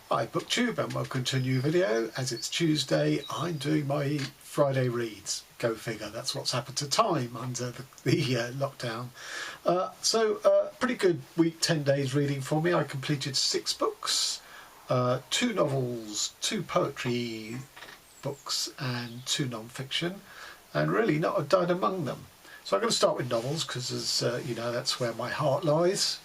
Hi BookTube and welcome to a new video. As it's Tuesday, I'm doing my Friday reads. Go figure, that's what's happened to time under the lockdown. Pretty good week, 10 days reading for me. I completed 6 books, 2 novels, 2 poetry books and 2 non-fiction, and really not a dud among them. So I'm going to start with novels because, as you know, that's where my heart lies.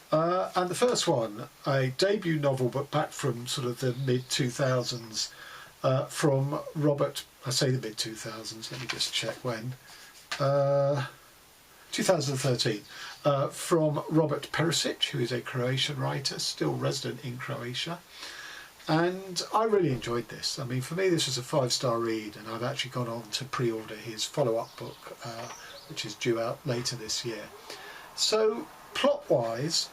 And the first one, a debut novel, but back from sort of the mid-2000s, from Robert, I say the mid-2000s, let me just check when, 2013, from Robert Perisic, who is a Croatian writer, still resident in Croatia. And I really enjoyed this. I mean, for me, this was a 5-star read, and I've actually gone on to pre-order his follow-up book, which is due out later this year. So, plot-wise,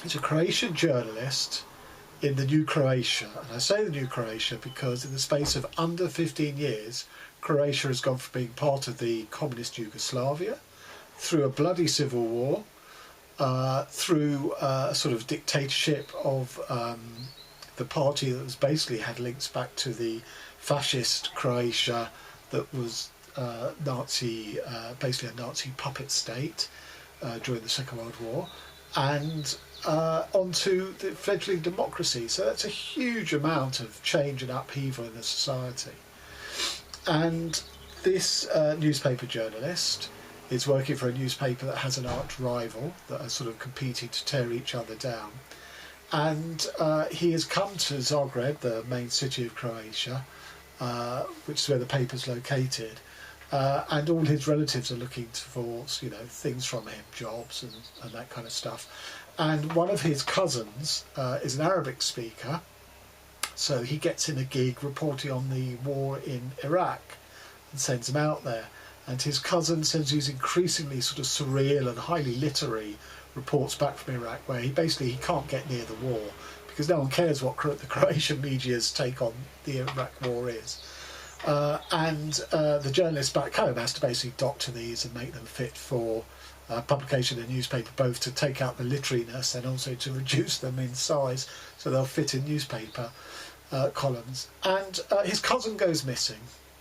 he's a Croatian journalist in the new Croatia, and I say the new Croatia because in the space of under 15 years, Croatia has gone from being part of the communist Yugoslavia, through a bloody civil war, through a sort of dictatorship of the party that was basically had links back to the fascist Croatia that was Nazi, basically a Nazi puppet state during the Second World War, and onto the fledgling democracy. So that's a huge amount of change and upheaval in the society. And this newspaper journalist is working for a newspaper that has an arch rival that are sort of competing to tear each other down. And he has come to Zagreb, the main city of Croatia, which is where the paper's located. And all his relatives are looking for, you know, things from him, jobs and that kind of stuff. And one of his cousins is an Arabic speaker, so he gets in a gig reporting on the war in Iraq and sends him out there. And his cousin sends these increasingly sort of surreal and highly literary reports back from Iraq, where he can't get near the war because no one cares what the Croatian media's take on the Iraq war is. The journalist back home has to basically doctor these and make them fit for publication in a newspaper, both to take out the literariness and also to reduce them in size so they'll fit in newspaper columns. And his cousin goes missing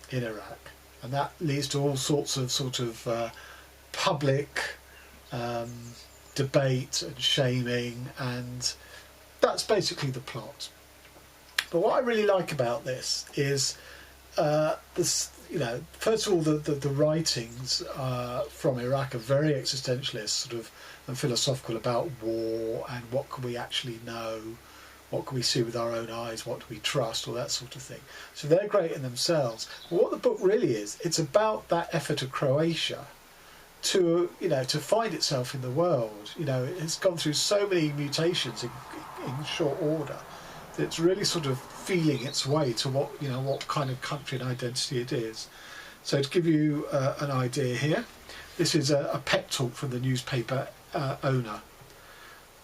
in Iraq, and that leads to all sorts of public debate and shaming, and that's basically the plot. But what I really like about this is you know, first of all, the writings from Iraq are very existentialist, sort of, and philosophical about war and what can we actually know, what can we see with our own eyes, what do we trust, all that sort of thing. So they're great in themselves. But what the book really is, it's about that effort of Croatia to, you know, to find itself in the world. You know, it's gone through so many mutations in short order. It's really sort of feeling its way to what, you know, what kind of country and identity it is. So to give you an idea here, this is a pep talk from the newspaper owner.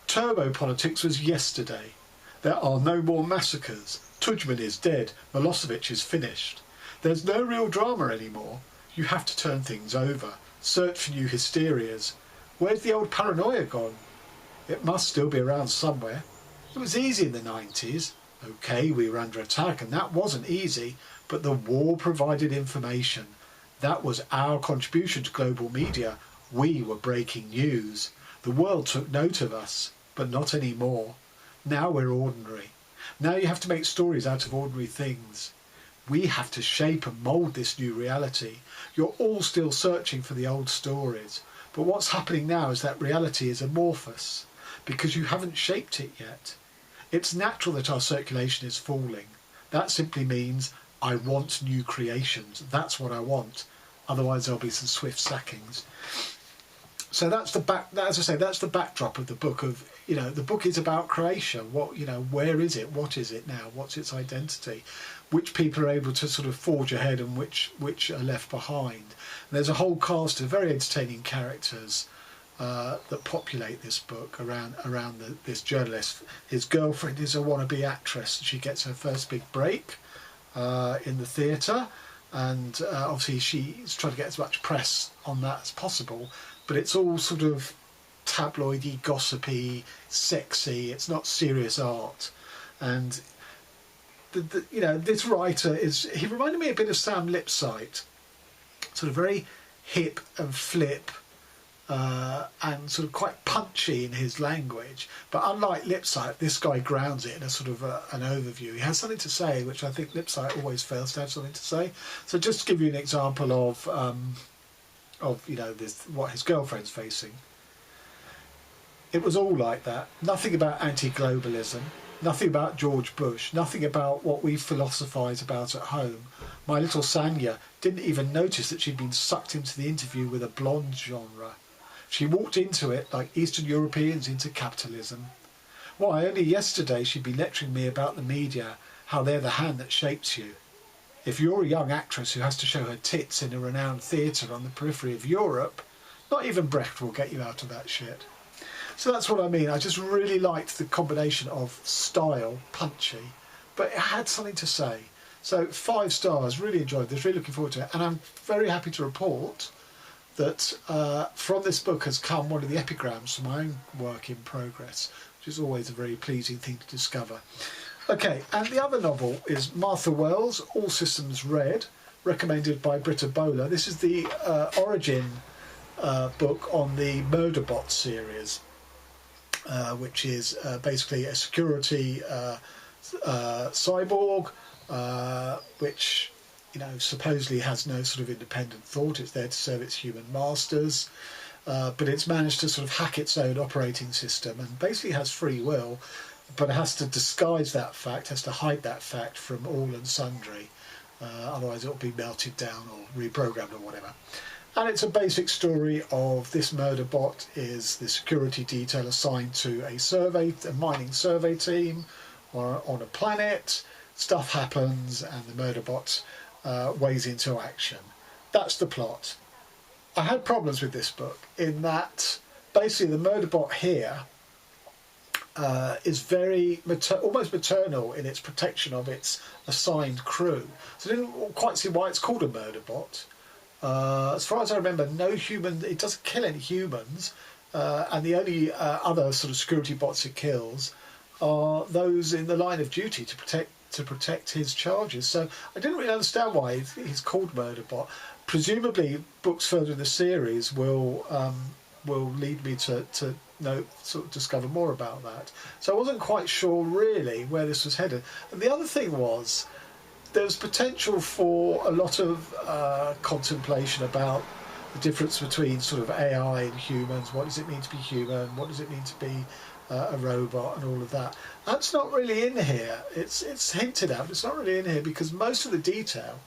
Turbo politics was yesterday. There are no more massacres. Tudjman is dead. Milosevic is finished. There's no real drama anymore. You have to turn things over. Search for new hysterias. Where's the old paranoia gone? It must still be around somewhere. It was easy in the 90s. OK, we were under attack and that wasn't easy, but the war provided information. That was our contribution to global media. We were breaking news. The world took note of us, but not anymore. Now we're ordinary. Now you have to make stories out of ordinary things. We have to shape and mould this new reality. You're all still searching for the old stories, but what's happening now is that reality is amorphous, because you haven't shaped it yet. It's natural that our circulation is falling. That simply means I want new creations. That's what I want. Otherwise there'll be some swift sackings. So that's as I say, that's the backdrop of the book. Of, you know, the book is about Croatia. What, you know, where is it? What is it now? What's its identity? Which people are able to sort of forge ahead and which are left behind. And there's a whole cast of very entertaining characters that populate this book around this journalist. His girlfriend is a wannabe actress. She gets her first big break in the theatre, and obviously she's trying to get as much press on that as possible, but it's all sort of tabloidy, gossipy, sexy. It's not serious art. And this writer he reminded me a bit of Sam Lipsyte, sort of very hip and flip, and sort of quite punchy in his language. But unlike Lipsyte, this guy grounds it in a sort of an overview. He has something to say, which I think Lipsyte always fails to have something to say. So just to give you an example of what his girlfriend's facing. It was all like that. Nothing about anti-globalism. Nothing about George Bush. Nothing about what we philosophise about at home. My little Sanya didn't even notice that she'd been sucked into the interview with a blonde genre. She walked into it like Eastern Europeans into capitalism. Why, only yesterday she'd been lecturing me about the media, how they're the hand that shapes you. If you're a young actress who has to show her tits in a renowned theatre on the periphery of Europe, not even Brecht will get you out of that shit. So that's what I mean. I just really liked the combination of style, punchy, but it had something to say. So 5 stars, really enjoyed this, really looking forward to it. And I'm very happy to report that from this book has come one of the epigrams for my own work in progress, which is always a very pleasing thing to discover. Okay, and the other novel is Martha Wells, All Systems Red, recommended by Britta Bowler. This is the origin book on the Murderbot series, which is basically a security cyborg, which supposedly has no sort of independent thought. It's there to serve its human masters, but it's managed to sort of hack its own operating system and basically has free will, but it has to disguise that fact, has to hide that fact from all and sundry, otherwise it'll be melted down or reprogrammed or whatever. And it's a basic story of this murder bot is the security detail assigned to a mining survey team or on a planet. Stuff happens and the murder bot weighs into action. That's the plot. I had problems with this book in that basically the murder bot here is very almost maternal in its protection of its assigned crew. So I didn't quite see why it's called a murder bot. As far as I remember, it doesn't kill any humans, and the only other sort of security bots it kills are those in the line of duty to protect his charges. So I didn't really understand why he's called Murderbot. Presumably, books further in the series will lead me to discover more about that. So I wasn't quite sure really where this was headed. And the other thing was, there was potential for a lot of contemplation about the difference between sort of AI and humans. What does it mean to be human? What does it mean to be a robot and all of that? That's not really in here. It's hinted at, but it's not really in here because most of the detail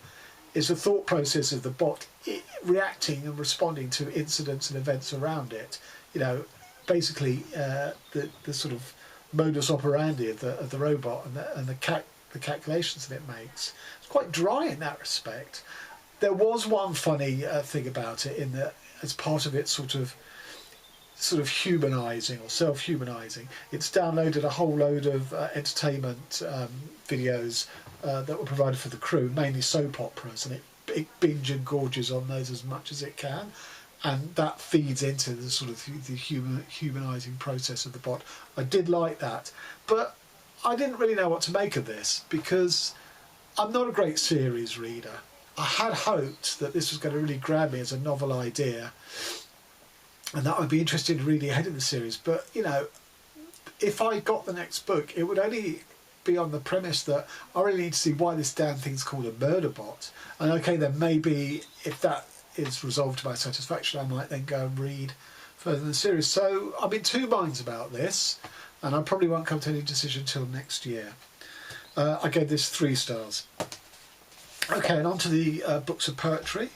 is the thought process of the bot reacting and responding to incidents and events around it. Basically the sort of modus operandi of the robot and the calculations that it makes. It's quite dry in that respect. There was one funny thing about it in that as part of its sort of humanising or self-humanising, it's downloaded a whole load of entertainment videos that were provided for the crew, mainly soap operas, and it binge and gorges on those as much as it can, and that feeds into the sort of the humanising process of the bot. I did like that, but I didn't really know what to make of this because I'm not a great series reader. I had hoped that this was going to really grab me as a novel idea and that I'd be interested in reading ahead of the series. But, if I got the next book, it would only be on the premise that I really need to see why this damn thing's called a murder bot. And okay, then maybe if that is resolved to my satisfaction, I might then go and read further in the series. So I'm in two minds about this, and I probably won't come to any decision until next year. I gave this 3 stars. Okay, and on to the books of poetry.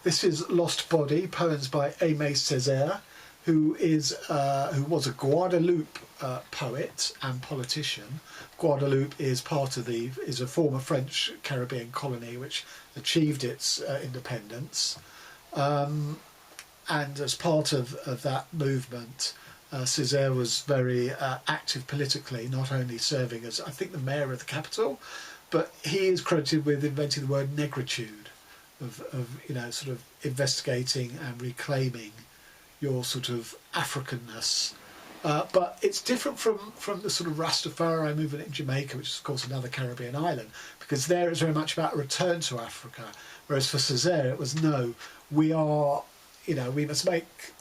This is Lost Body, poems by Aimé Cesaire, who was a Guadeloupe poet and politician. Guadeloupe is a former French Caribbean colony which achieved its independence, and as part of that movement, Cesaire was very active politically, not only serving as, I think, the mayor of the capital, but he is credited with inventing the word negritude, of sort of investigating and reclaiming your sort of Africanness But it's different from the sort of Rastafari movement in Jamaica, which is of course another Caribbean island, because there it's very much about a return to Africa. Whereas for Cesaire it was no, we are, we must make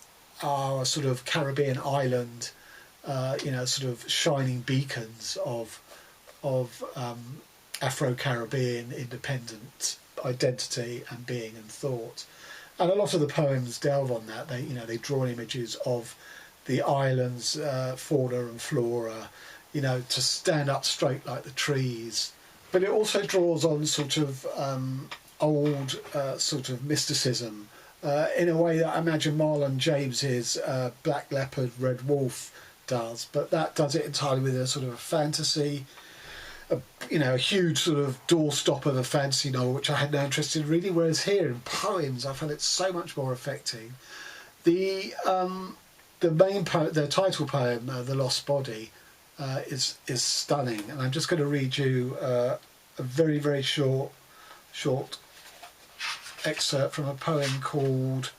our sort of Caribbean island, sort of shining beacons of Afro-Caribbean independent identity and being and thought. And a lot of the poems delve on that. They draw images of the island's fauna and flora, to stand up straight like the trees. But it also draws on sort of old sort of mysticism in a way that I imagine Marlon James's Black Leopard, Red Wolf does. But that does it entirely with a sort of a fantasy, a huge sort of doorstop of a fantasy novel, which I had no interest in reading. Whereas here in poems, I found it so much more affecting. The main the title poem, "The Lost Body," is stunning, and I'm just going to read you a very, very short excerpt from a poem called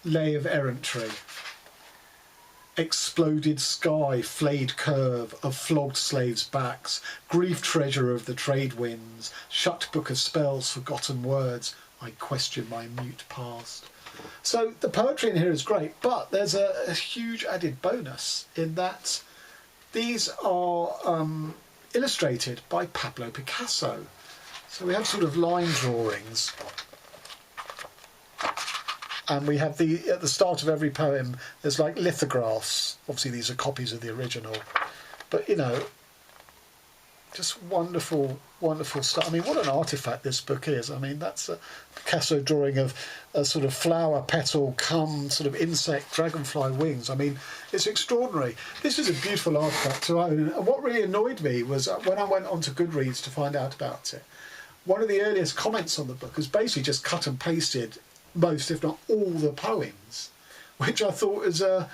"Lay of Errantry." Exploded sky, flayed curve of flogged slaves' backs, grief treasure of the trade winds, shut book of spells, forgotten words, I question my mute past. So the poetry in here is great, but there's a huge added bonus in that these are illustrated by Pablo Picasso. So we have sort of line drawings, and we have at the start of every poem there's like lithographs. Obviously these are copies of the original, but just wonderful stuff. I mean, what an artifact this book is. I mean, that's a Picasso drawing of a sort of flower petal come sort of insect dragonfly wings. I mean, it's extraordinary. This is a beautiful artifact to own. And what really annoyed me was when I went onto Goodreads to find out about it, one of the earliest comments on the book was basically just cut and pasted most, if not all, the poems, which I thought was apart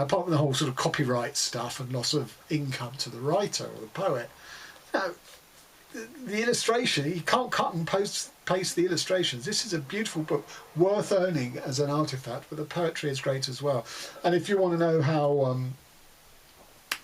from the whole sort of copyright stuff and loss of income to the writer or the poet, the illustration, you can't cut and paste the illustrations. This is a beautiful book, worth owning as an artifact, but the poetry is great as well. And if you want to know how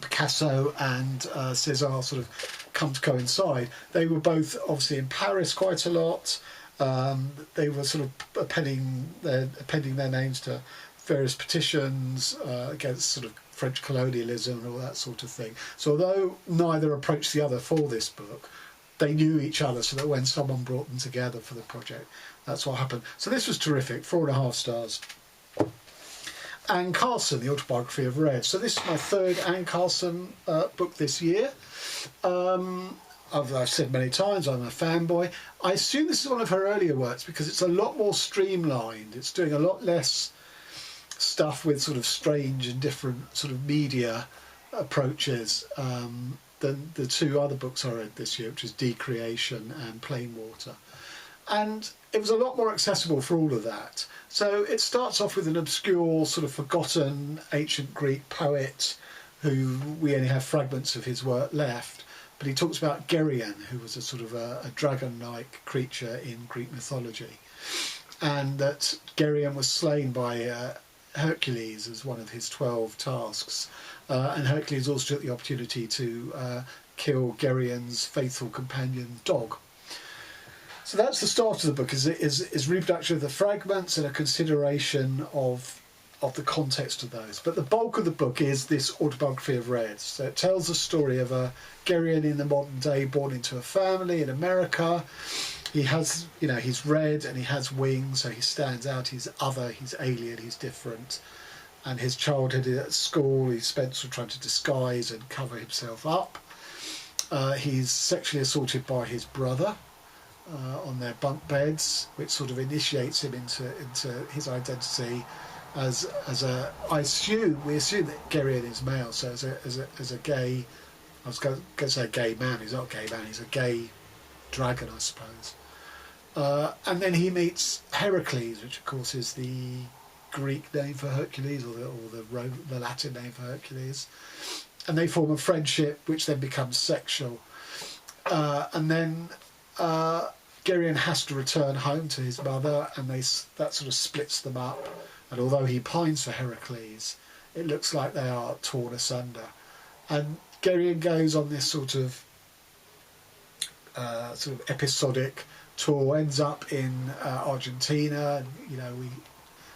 Picasso and Césaire sort of come to coincide, they were both obviously in Paris quite a lot. They were sort of appending their names to various petitions against sort of French colonialism and all that sort of thing. So although neither approached the other for this book, they knew each other, so that when someone brought them together for the project, that's what happened. So this was terrific, 4.5 stars. Anne Carson, The Autobiography of Red. So this is my third Anne Carson book this year. I've said many times I'm a fanboy. I assume this is one of her earlier works because it's a lot more streamlined. It's doing a lot less stuff with sort of strange and different sort of media approaches than the two other books I read this year, which is Decreation and Plain Water. And it was a lot more accessible for all of that. So it starts off with an obscure, sort of forgotten ancient Greek poet who we only have fragments of his work left. But he talks about Geryon, who was a sort of a dragon-like creature in Greek mythology. And that Geryon was slain by Hercules as one of his 12 tasks. And Hercules also took the opportunity to kill Geryon's faithful companion dog. So that's the start of the book, is reproduction of the fragments and a consideration of the context of those. But the bulk of the book is this Autobiography of Red. So it tells the story of a Geryon in the modern day, born into a family in America. He has, he's red and he has wings, so he stands out, he's other, he's alien, he's different. And his childhood at school, he spent sort of trying to disguise and cover himself up. He's sexually assaulted by his brother on their bunk beds, which sort of initiates him into his identity as we assume that Geryon is male, so as a gay, I was going to say a gay man. He's not a gay man, he's a gay dragon, I suppose. And then he meets Heracles, which of course is the Greek name for Hercules, or the Latin name for Hercules, and they form a friendship which then becomes sexual, and then Geryon has to return home to his mother, and that sort of splits them up. And although he pines for Heracles, it looks like they are torn asunder. And Geryon goes on this sort of episodic tour, ends up in Argentina, and we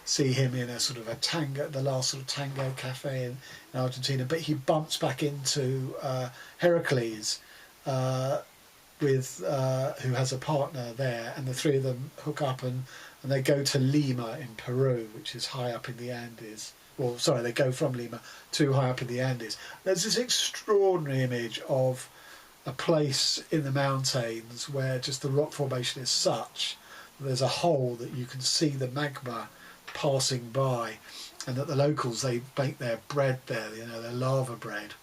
see him in a sort of a tango, the last sort of tango cafe in Argentina, but he bumps back into Heracles, with who has a partner there, and the three of them hook up and they go to Lima in Peru, which is high up in the Andes. Well, sorry, they go from Lima to high up in the Andes. There's this extraordinary image of a place in the mountains where just the rock formation is such that there's a hole that you can see the magma passing by, and that the locals, they bake their bread there, their lava bread,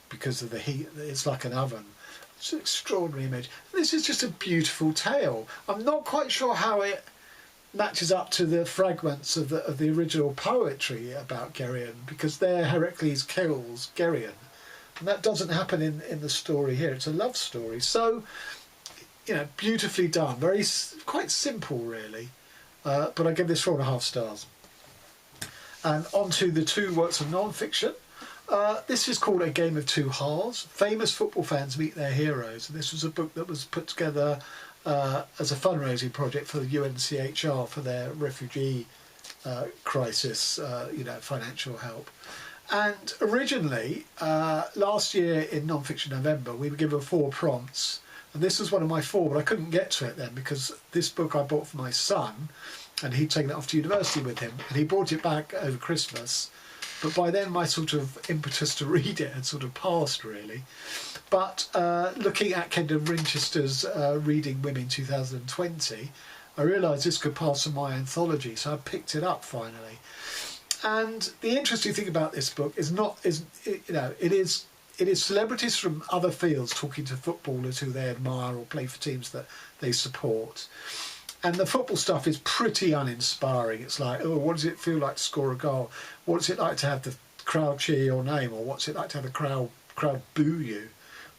because of the heat. It's like an oven. It's an extraordinary image. This is just a beautiful tale. I'm not quite sure how it matches up to the fragments of the original poetry about Geryon, because there Heracles kills Geryon, and that doesn't happen in the story here. It's a love story. So, beautifully done. Quite simple, really. But I give this 4.5 stars. And on to the two works of non-fiction. This is called A Game of Two Halves. Famous football fans meet their heroes. And this was a book that was put together as a fundraising project for the UNHCR for their refugee crisis, financial help. And originally, last year in Non-Fiction November, we were given 4 prompts. And this was one of my 4, but I couldn't get to it then because this book I bought for my son, and he'd taken it off to university with him, and he brought it back over Christmas. But by then my sort of impetus to read it had sort of passed, really. But looking at Kendall Winchester's Reading Women 2020, I realised this could pass for my anthology, so I picked it up finally. And the interesting thing about this book is it is celebrities from other fields talking to footballers who they admire or play for teams that they support. And the football stuff is pretty uninspiring. It's like, oh, what does it feel like to score a goal? What's it like to have the crowd cheer your name? Or what's it like to have the crowd boo you?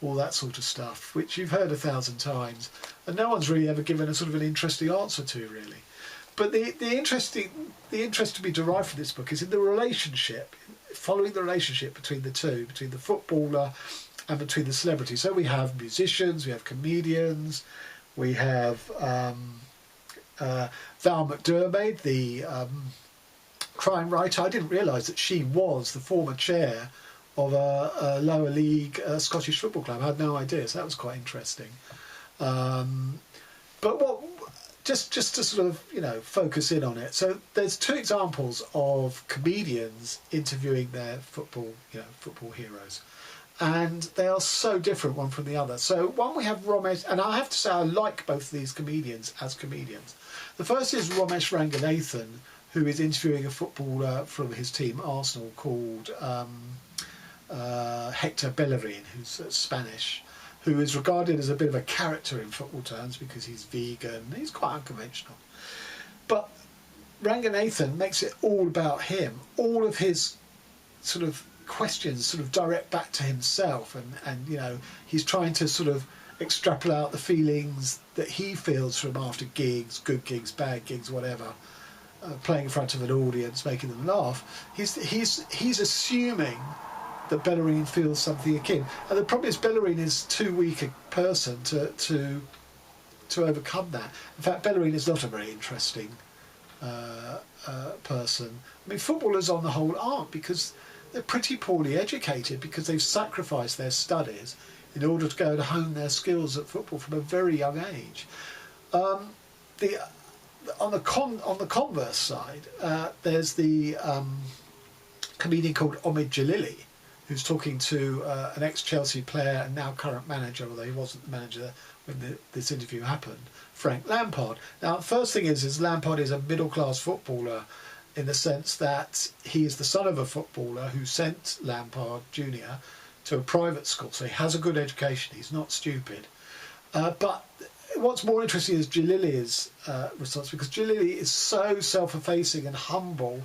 All that sort of stuff, which you've heard 1,000 times. And no one's really ever given a sort of an interesting answer to, really. But the interest to be derived from this book is in the relationship, following the relationship between the two, between the footballer and between the celebrity. So we have musicians, we have comedians, we have Val McDermid, the crime writer. I didn't realise that she was the former chair of a lower league Scottish football club. I had no idea, so that was quite interesting. But just to sort of focus in on it. So there's 2 examples of comedians interviewing their football heroes, and they are so different one from the other. So one we have Ramesh, and I have to say I like both of these comedians as comedians. The first is Ramesh Ranganathan, who is interviewing a footballer from his team Arsenal called Hector Bellerin, who's Spanish, who is regarded as a bit of a character in football terms because he's vegan. He's quite unconventional. But Ranganathan makes it all about him. All of his sort of questions sort of direct back to himself, and he's trying to sort of extrapolate the feelings that he feels from after gigs, good gigs, bad gigs, whatever, playing in front of an audience, making them laugh. He's assuming that Bellerin feels something akin, and the problem is Bellerin is too weak a person to overcome that. In fact, Bellerin is not a very interesting person. I mean, footballers on the whole aren't, because they're pretty poorly educated, because they've sacrificed their studies in order to go and hone their skills at football from a very young age. On the converse side, there's the comedian called Omid Jalili, who's talking to an ex-Chelsea player and now current manager, although he wasn't the manager when this interview happened, Frank Lampard. Now, the first thing is Lampard is a middle-class footballer in the sense that he is the son of a footballer who sent Lampard Jr. to a private school, so he has a good education, he's not stupid. But what's more interesting is Jalili's response, because Jalili is so self-effacing and humble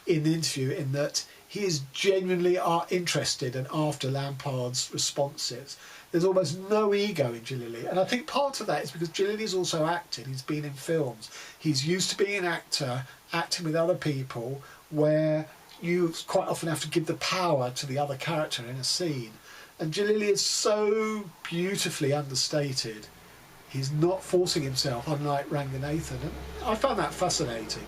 in the interview, in that he is genuinely interested and after Lampard's responses. There's almost no ego in Jalili, and I think part of that is because Jalili's also acted. He's been in films. He's used to being an actor, acting with other people, where you quite often have to give the power to the other character in a scene. And Jalili is so beautifully understated. He's not forcing himself, unlike Ranganathan. And I found that fascinating.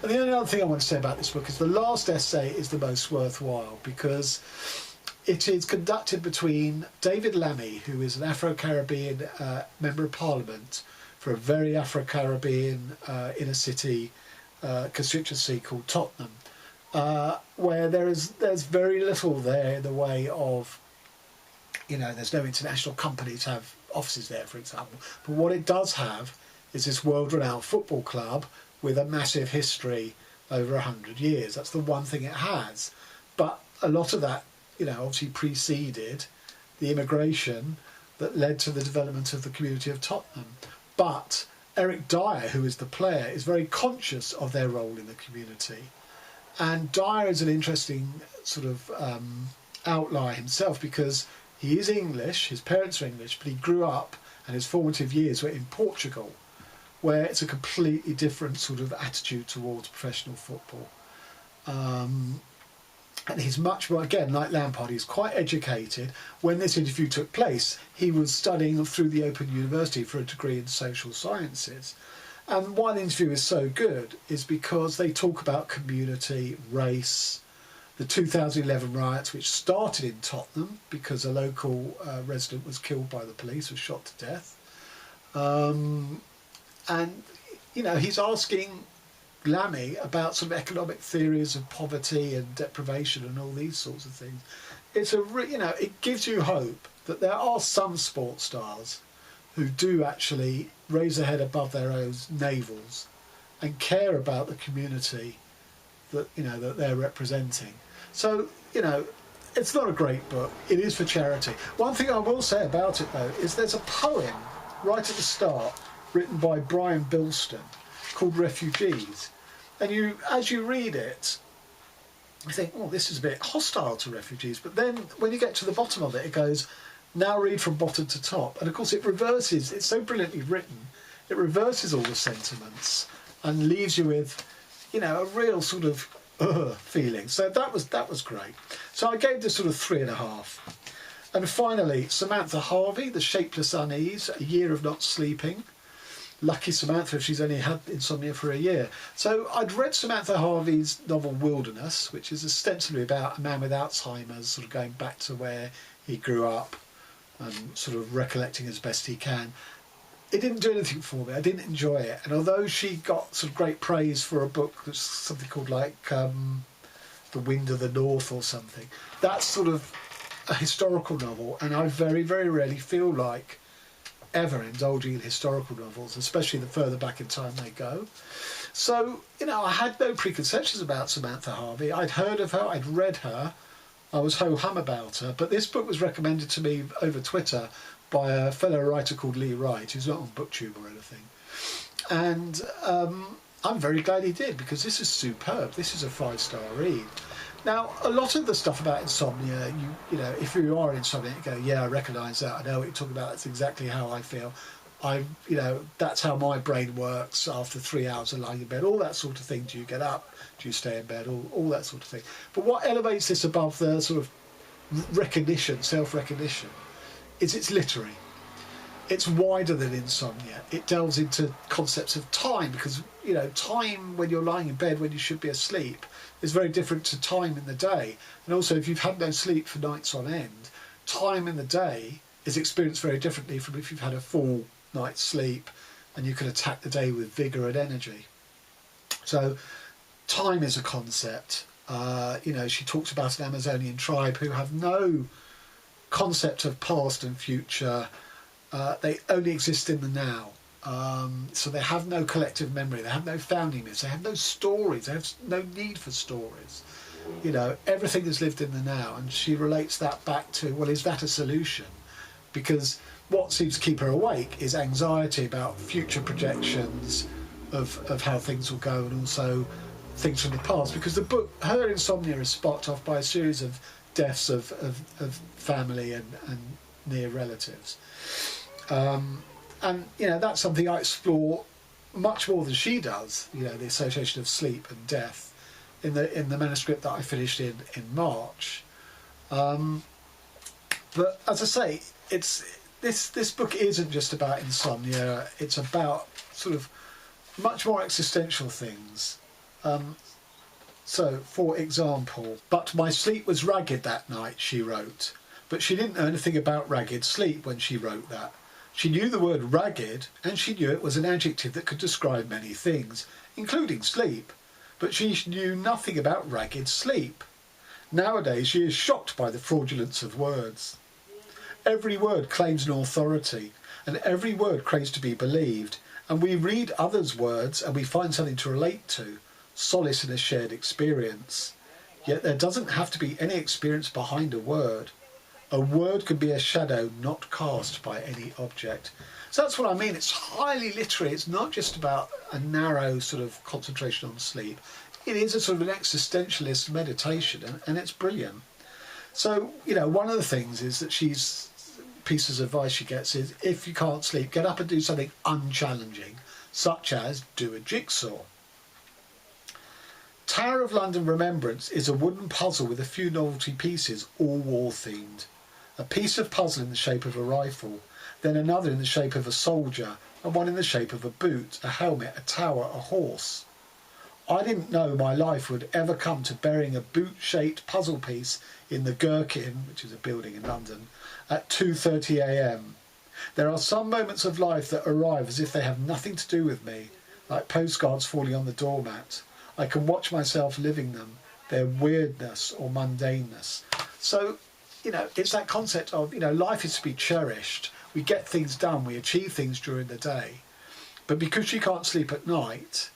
And the only other thing I want to say about this book is the last essay is the most worthwhile, because it is conducted between David Lammy, who is an Afro-Caribbean Member of Parliament for a very Afro-Caribbean inner city constituency called Tottenham, where there's very little there in the way of, there's no international companies have offices there, for example. But what it does have is this world-renowned football club with a massive history over 100 years. That's the one thing it has. But a lot of that, obviously preceded the immigration that led to the development of the community of Tottenham. But Eric Dyer, who is the player, is very conscious of their role in the community. And Dyer is an interesting sort of outlier himself, because he is English, his parents are English, but he grew up and his formative years were in Portugal, where it's a completely different sort of attitude towards professional football. And he's much more, again, like Lampard, he's quite educated. When this interview took place, he was studying through the Open University for a degree in social sciences. And why the interview is so good is because they talk about community, race, the 2011 riots, which started in Tottenham because a local resident was killed by the police, was shot to death. And, he's asking Lammy about sort of economic theories of poverty and deprivation and all these sorts of things. It's it gives you hope that there are some sports stars who do actually raise their head above their own navels and care about the community that that they're representing. So it's not a great book. It is for charity. One thing I will say about it though is there's a poem right at the start written by Brian Bilston called Refugees, and as you read it, you think, oh, this is a bit hostile to refugees, but then when you get to the bottom of it, it goes, now read from bottom to top, and of course it reverses. It's so brilliantly written, it reverses all the sentiments and leaves you with a real sort of feeling. So that was great. So I gave this sort of 3.5. And finally, Samantha Harvey, The Shapeless Unease, A Year of Not Sleeping. Lucky Samantha if she's only had insomnia for a year. So I'd read Samantha Harvey's novel Wilderness, which is ostensibly about a man with Alzheimer's sort of going back to where he grew up and sort of recollecting as best he can. It didn't do anything for me. I didn't enjoy it. And although she got some great praise for a book that's something called like The Wind of the North or something, that's sort of a historical novel, and I very, very rarely feel like ever indulging in historical novels, especially the further back in time they go. So, I had no preconceptions about Samantha Harvey. I'd heard of her, I'd read her, I was ho-hum about her, but this book was recommended to me over Twitter by a fellow writer called Lee Wright, who's not on BookTube or anything. And I'm very glad he did, because this is superb. This is a 5-star read. Now, a lot of the stuff about insomnia, if you are insomnia, you go, yeah, I recognise that, I know what you're talking about, that's exactly how I feel. That's how my brain works after 3 hours of lying in bed, all that sort of thing. Do you get up? Do you stay in bed? All that sort of thing. But what elevates this above the sort of recognition, self-recognition, is it's literary. It's wider than insomnia. It delves into concepts of time, because time when you're lying in bed when you should be asleep is very different to time in the day. And also, if you've had no sleep for nights on end, time in the day is experienced very differently from if you've had a full night's sleep and you can attack the day with vigour and energy. So time is a concept. She talks about an Amazonian tribe who have no concept of past and future. They only exist in the now. So they have no collective memory, they have no founding myths, they have no stories, they have no need for stories. Everything is lived in the now, and she relates that back to, well, is that a solution? Because what seems to keep her awake is anxiety about future projections of how things will go, and also things from the past, because the book, her insomnia is sparked off by a series of deaths of family and near relatives. And that's something I explore much more than she does, the association of sleep and death in the manuscript that I finished in March. But as I say, this book isn't just about insomnia. It's about sort of much more existential things. So, for example, "But my sleep was ragged that night," she wrote. But she didn't know anything about ragged sleep when she wrote that. She knew the word ragged, and she knew it was an adjective that could describe many things, including sleep. But she knew nothing about ragged sleep. Nowadays she is shocked by the fraudulence of words. Every word claims an authority, and every word craves to be believed, and we read others' words and we find something to relate to, solace in a shared experience. Yet there doesn't have to be any experience behind a word. A word can be a shadow not cast by any object. So that's what I mean. It's highly literary. It's not just about a narrow sort of concentration on sleep. It is a sort of an existentialist meditation, and it's brilliant. So, you know, one of the things is that pieces of advice she gets is, if you can't sleep, get up and do something unchallenging, such as do a jigsaw. Tower of London Remembrance is a wooden puzzle with a few novelty pieces, all war-themed. A piece of puzzle in the shape of a rifle, then another in the shape of a soldier, and one in the shape of a boot, a helmet, a tower, a horse. I didn't know my life would ever come to burying a boot-shaped puzzle piece in the Gherkin, which is a building in London, at 2:30 a.m. There are some moments of life that arrive as if they have nothing to do with me, like postcards falling on the doormat. I can watch myself living them, their weirdness or mundaneness. So, you know, it's that concept of, you know, life is to be cherished. We get things done, we achieve things during the day. But because she can't sleep at night,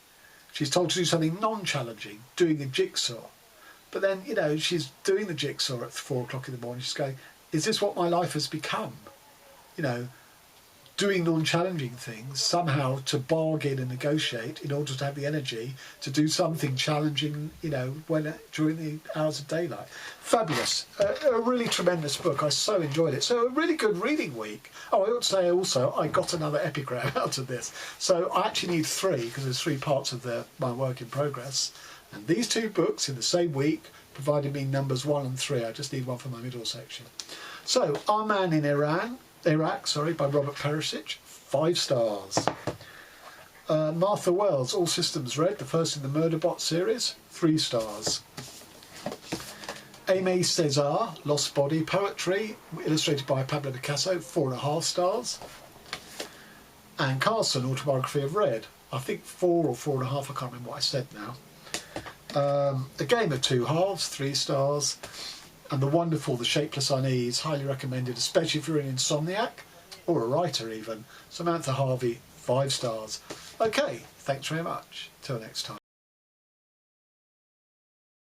she's told to do something non-challenging, doing a jigsaw. But then, you know, she's doing the jigsaw at 4 o'clock in the morning. She's going, is this what my life has become? You know, doing non-challenging things, somehow to bargain and negotiate in order to have the energy to do something challenging, you know, during the hours of daylight. Fabulous. A really tremendous book. I so enjoyed it. So a really good reading week. Oh, I ought to say also, I got another epigram out of this. So I actually need 3, because there's 3 parts of my work in progress. And these 2 books in the same week provided me numbers 1 and 3. I just need one for my middle section. So, Our Man in Iraq, by Robert Perisic, 5 stars. Martha Wells, All Systems Red, the first in the Murderbot series, 3 stars. Aimé Cesaire, Lost Body Poetry, illustrated by Pablo Picasso, 4.5 stars. And Carson, Autobiography of Red, I think 4 or 4.5, I can't remember what I said now. A Game of Two Halves, 3 stars. And the wonderful The Shapeless Unease, highly recommended, especially if you're an insomniac, or a writer even. Samantha Harvey, 5 stars. Okay, thanks very much. Till next time.